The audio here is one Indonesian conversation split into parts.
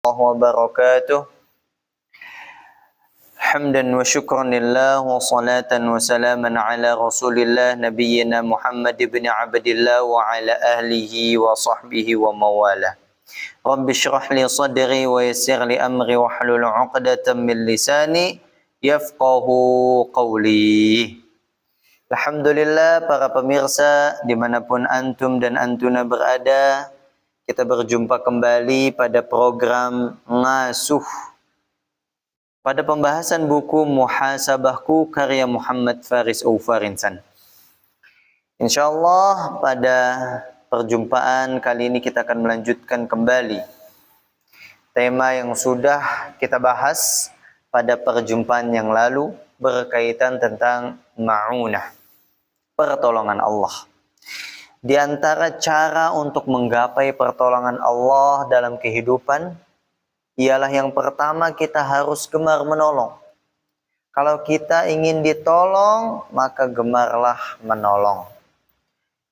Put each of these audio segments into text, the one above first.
wabarakatuh. Hamdan wa syukran lillah wa salatan wa salaman ala rasulillah nabiyyina Muhammad ibn Abdillah wa ala ahlihi wa sahbihi wa mawala. Rabbi syrah li sadri wa yassir li amri wa hlul 'uqdatam min lisani yafqahu qawli. Alhamdulillah para pemirsa dimanapun antum dan antuna berada, kita berjumpa kembali pada program Ngasuh pada pembahasan buku Muhasabahku karya Muhammad Faris Oufarinsan. Insyaallah pada perjumpaan kali ini kita akan melanjutkan kembali tema yang sudah kita bahas pada perjumpaan yang lalu berkaitan tentang ma'unah, pertolongan Allah. Di antara cara untuk menggapai pertolongan Allah dalam kehidupan ialah yang pertama kita harus gemar menolong. Kalau kita ingin ditolong, maka gemarlah menolong.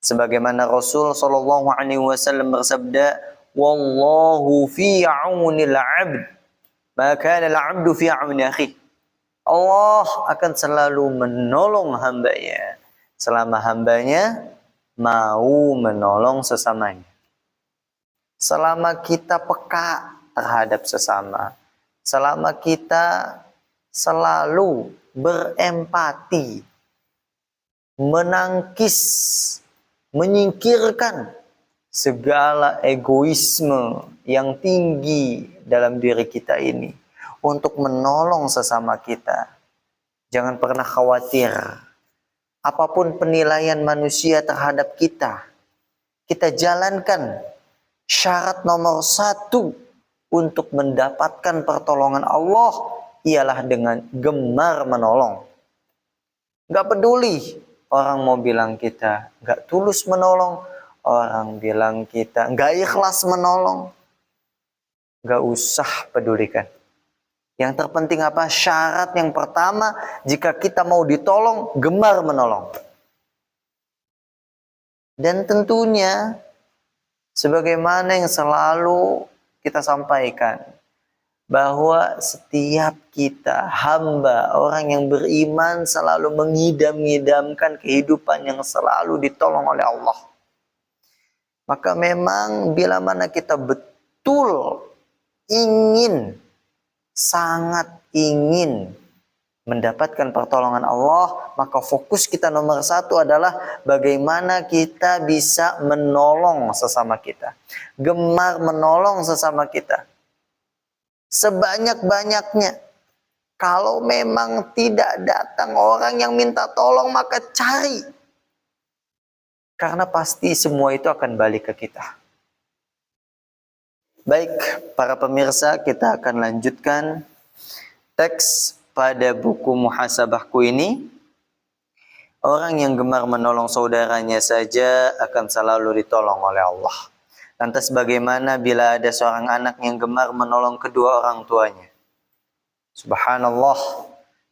Sebagaimana Rasul sallallahu alaihi wasallam bersabda, "Wallahu fi 'aunil 'abd, ma kana al-'abdu fi 'auni akhihi." Allah akan selalu menolong hambanya selama hambanya mau menolong sesamanya. Selama kita peka terhadap sesama, selama kita selalu berempati, menangkis, menyingkirkan segala egoisme yang tinggi dalam diri kita ini untuk menolong sesama kita. Jangan pernah khawatir apapun penilaian manusia terhadap kita, kita jalankan syarat nomor 1 untuk mendapatkan pertolongan Allah ialah dengan gemar menolong. Gak peduli orang mau bilang kita gak tulus menolong, orang bilang kita gak ikhlas menolong, gak usah pedulikan. Yang terpenting apa? Syarat yang pertama, jika kita mau ditolong, gemar menolong. Dan tentunya, sebagaimana yang selalu kita sampaikan, bahwa setiap kita, hamba, orang yang beriman, selalu mengidam-ngidamkan kehidupan yang selalu ditolong oleh Allah. Maka memang bila mana kita betul ingin, sangat ingin mendapatkan pertolongan Allah, maka fokus kita nomor 1 adalah bagaimana kita bisa menolong sesama kita. Gemar menolong sesama kita. Sebanyak-banyaknya. Kalau memang tidak datang orang yang minta tolong, maka cari. Karena pasti semua itu akan balik ke kita. Baik, para pemirsa, kita akan lanjutkan teks pada buku Muhasabahku ini. Orang yang gemar menolong saudaranya saja akan selalu ditolong oleh Allah. Lantas bagaimana bila ada seorang anak yang gemar menolong kedua orang tuanya? Subhanallah,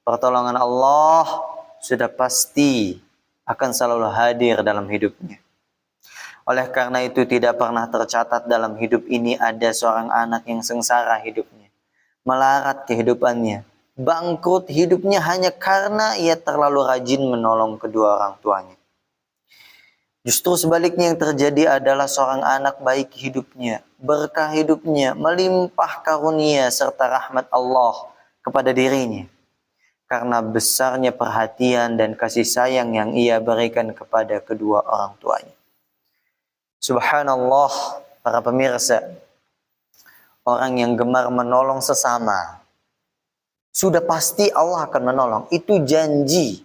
pertolongan Allah sudah pasti akan selalu hadir dalam hidupnya. Oleh karena itu tidak pernah tercatat dalam hidup ini ada seorang anak yang sengsara hidupnya, melarat kehidupannya, bangkrut hidupnya hanya karena ia terlalu rajin menolong kedua orang tuanya. Justru sebaliknya yang terjadi adalah seorang anak baik hidupnya, berkah hidupnya, melimpah karunia serta rahmat Allah kepada dirinya. Karena besarnya perhatian dan kasih sayang yang ia berikan kepada kedua orang tuanya. Subhanallah, para pemirsa, orang yang gemar menolong sesama, sudah pasti Allah akan menolong. Itu janji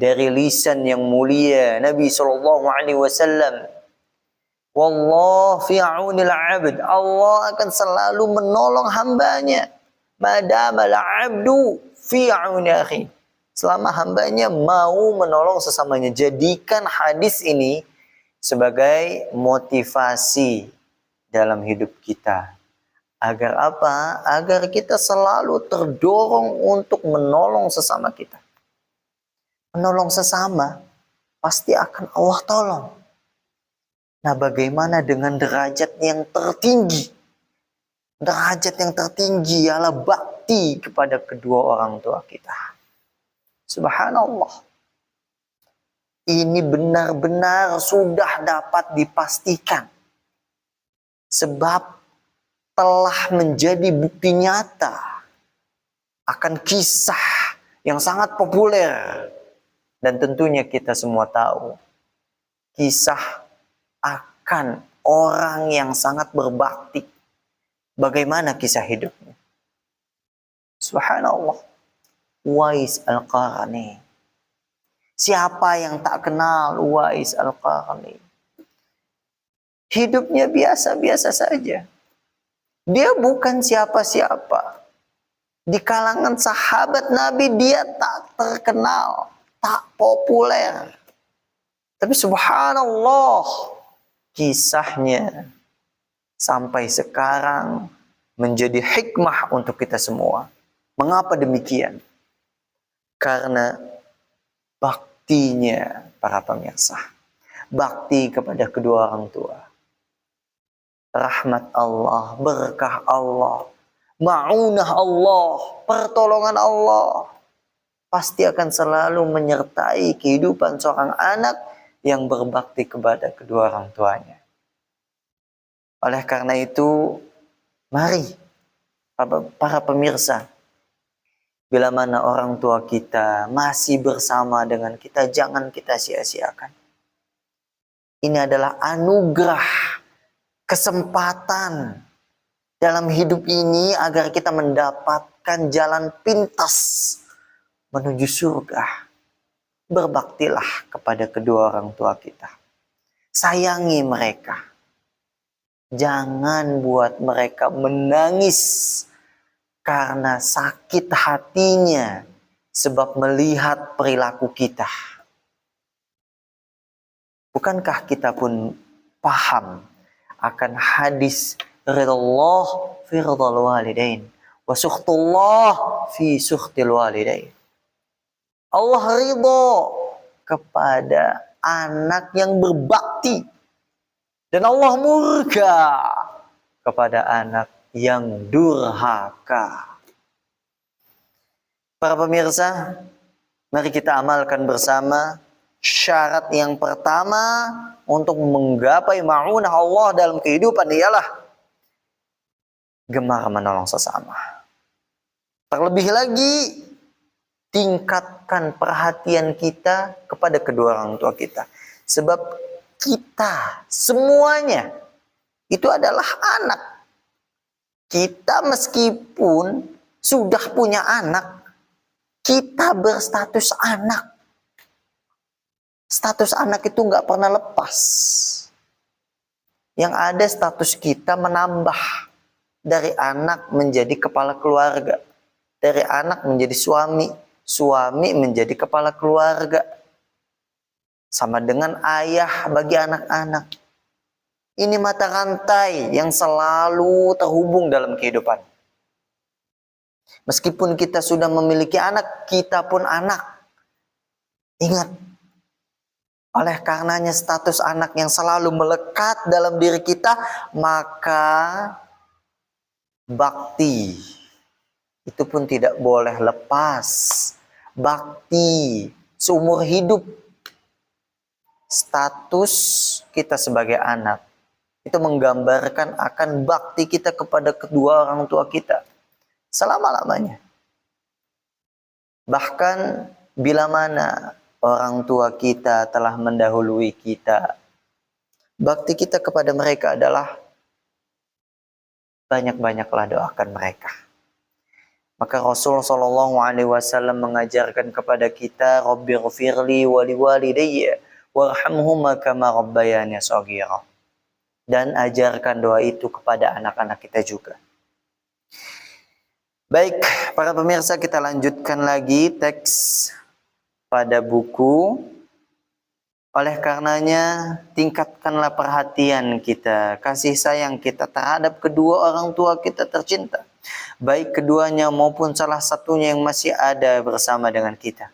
dari lisan yang mulia Nabi SAW. Wallahu fi 'aunil 'abd, Allah akan selalu menolong hambanya. Madamal 'abdu fi 'auni akhi, selama hambanya mau menolong sesamanya. Jadikan hadis ini sebagai motivasi dalam hidup kita. Agar apa? Agar kita selalu terdorong untuk menolong sesama kita. Menolong sesama pasti akan Allah tolong. Nah, bagaimana dengan derajat yang tertinggi? Derajat yang tertinggi ialah bakti kepada kedua orang tua kita. Subhanallah. Ini benar-benar sudah dapat dipastikan. Sebab telah menjadi bukti nyata akan kisah yang sangat populer. Dan tentunya kita semua tahu. Kisah akan orang yang sangat berbakti. Bagaimana kisah hidupnya? Subhanallah. Uwais Al-Qarni. Siapa yang tak kenal Uwais Al-Qarni? Hidupnya biasa-biasa saja. Dia bukan siapa-siapa. Di kalangan sahabat Nabi dia tak terkenal, tak populer. Tapi subhanallah, kisahnya sampai sekarang menjadi hikmah untuk kita semua. Mengapa demikian? Karena baktinya para pemirsa. Bakti kepada kedua orang tua. Rahmat Allah, berkah Allah, ma'unah Allah, pertolongan Allah pasti akan selalu menyertai kehidupan seorang anak yang berbakti kepada kedua orang tuanya. Oleh karena itu, mari para pemirsa, bila mana orang tua kita masih bersama dengan kita, jangan kita sia-siakan. Ini adalah anugerah, kesempatan dalam hidup ini agar kita mendapatkan jalan pintas menuju surga. Berbaktilah kepada kedua orang tua kita. Sayangi mereka. Jangan buat mereka menangis karena sakit hatinya sebab melihat perilaku kita. Bukankah kita pun paham akan hadis ridallah fi ridal walidain wa sukhtullah fi sukhtil walidain. Allah ridho kepada anak yang berbakti dan Allah murka kepada anak yang durhaka. Para pemirsa, mari kita amalkan bersama syarat yang pertama untuk menggapai ma'unah Allah dalam kehidupan ialah gemar menolong sesama. Terlebih lagi, tingkatkan perhatian kita kepada kedua orang tua kita. Sebab kita semuanya itu adalah anak. Kita meskipun sudah punya anak, kita berstatus anak. Status anak itu nggak pernah lepas. Yang ada status kita menambah. Dari anak menjadi kepala keluarga. Dari anak menjadi suami. Suami menjadi kepala keluarga. Sama dengan ayah bagi anak-anak. Ini mata rantai yang selalu terhubung dalam kehidupan. Meskipun kita sudah memiliki anak, kita pun anak. Ingat, oleh karenanya status anak yang selalu melekat dalam diri kita, maka bakti itu pun tidak boleh lepas. Bakti seumur hidup. Status kita sebagai anak itu menggambarkan akan bakti kita kepada kedua orang tua kita selama-lamanya. Bahkan bila mana orang tua kita telah mendahului kita, bakti kita kepada mereka adalah banyak-banyaklah doakan mereka. Maka Rasul SAW mengajarkan kepada kita, Rabbighfirli wa liwalidayya warhamhuma kama rabbayani shaghira. Dan ajarkan doa itu kepada anak-anak kita juga. Baik, para pemirsa, kita lanjutkan lagi teks pada buku. Oleh karenanya, tingkatkanlah perhatian kita, kasih sayang kita terhadap kedua orang tua kita tercinta. Baik keduanya maupun salah satunya yang masih ada bersama dengan kita.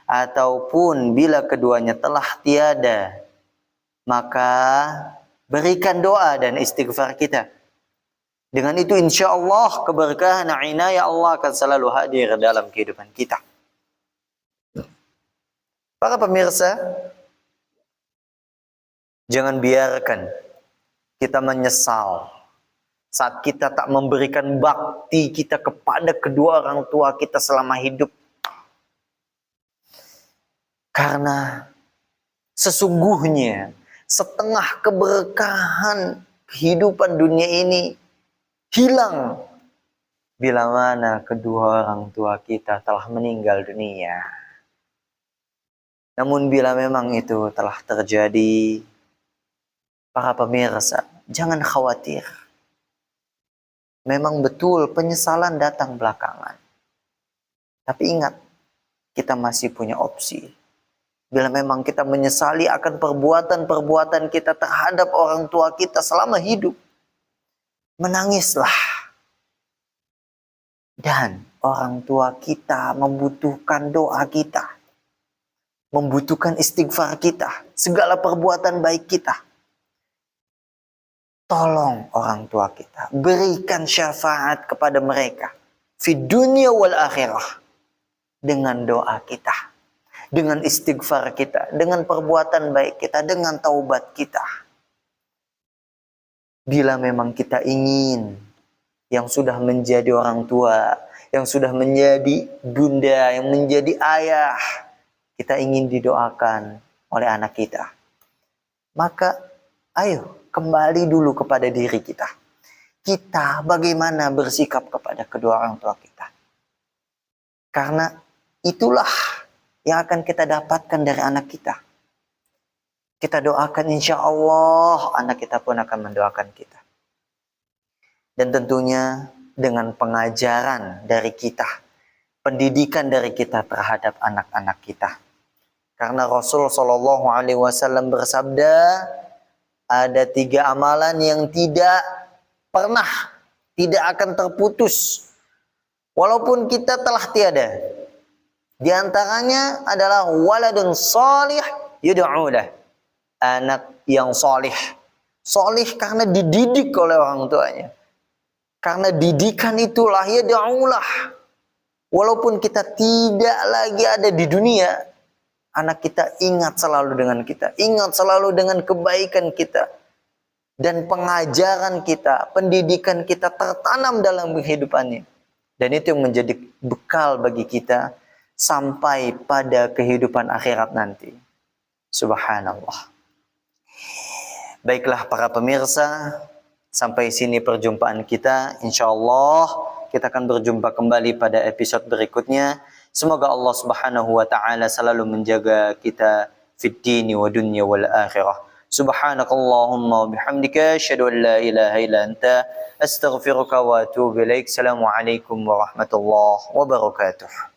Ataupun bila keduanya telah tiada, maka berikan doa dan istighfar kita. Dengan itu insya Allah keberkahan inayah Allah akan selalu hadir dalam kehidupan kita. Para pemirsa, jangan biarkan kita menyesal saat kita tak memberikan bakti kita kepada kedua orang tua kita selama hidup. Karena sesungguhnya setengah keberkahan kehidupan dunia ini hilang bila mana kedua orang tua kita telah meninggal dunia. Namun bila memang itu telah terjadi, para pemirsa, jangan khawatir. Memang betul penyesalan datang belakangan. Tapi ingat, kita masih punya opsi. Bila memang kita menyesali akan perbuatan-perbuatan kita terhadap orang tua kita selama hidup, menangislah. Dan orang tua kita membutuhkan doa kita. Membutuhkan istighfar kita, segala perbuatan baik kita. Tolong orang tua kita, berikan syafaat kepada mereka fi dunia wal akhirah dengan doa kita, dengan istighfar kita, dengan perbuatan baik kita, dengan taubat kita. Bila memang kita ingin yang sudah menjadi orang tua, yang sudah menjadi bunda, yang menjadi ayah, kita ingin didoakan oleh anak kita. Maka ayo kembali dulu kepada diri kita. Kita bagaimana bersikap kepada kedua orang tua kita. Karena itulah yang akan kita dapatkan dari anak kita. Kita doakan insya Allah anak kita pun akan mendoakan kita. Dan tentunya dengan pengajaran dari kita. Pendidikan dari kita terhadap anak-anak kita. Karena Rasul SAW bersabda, ada 3 amalan yang tidak akan terputus. Walaupun kita telah tiada. Di antaranya adalah waladun salih yud'ulah. Anak yang salih. Salih karena dididik oleh orang tuanya. Karena didikan itulah yud'ulah. Walaupun kita tidak lagi ada di dunia, anak kita ingat selalu dengan kita. Ingat selalu dengan kebaikan kita. Dan pengajaran kita, pendidikan kita tertanam dalam kehidupannya. Dan itu yang menjadi bekal bagi kita sampai pada kehidupan akhirat nanti. Subhanallah. Baiklah para pemirsa, sampai sini perjumpaan kita. Insya Allah kita akan berjumpa kembali pada episode berikutnya. Semoga Allah Subhanahu wa taala selalu menjaga kita fid dini wa dunya wal akhirah. Subhanakallahumma wa bihamdika asyhadu an la ilaha illa anta astaghfiruka wa atubu ilaik. Assalamualaikum warahmatullahi wabarakatuh.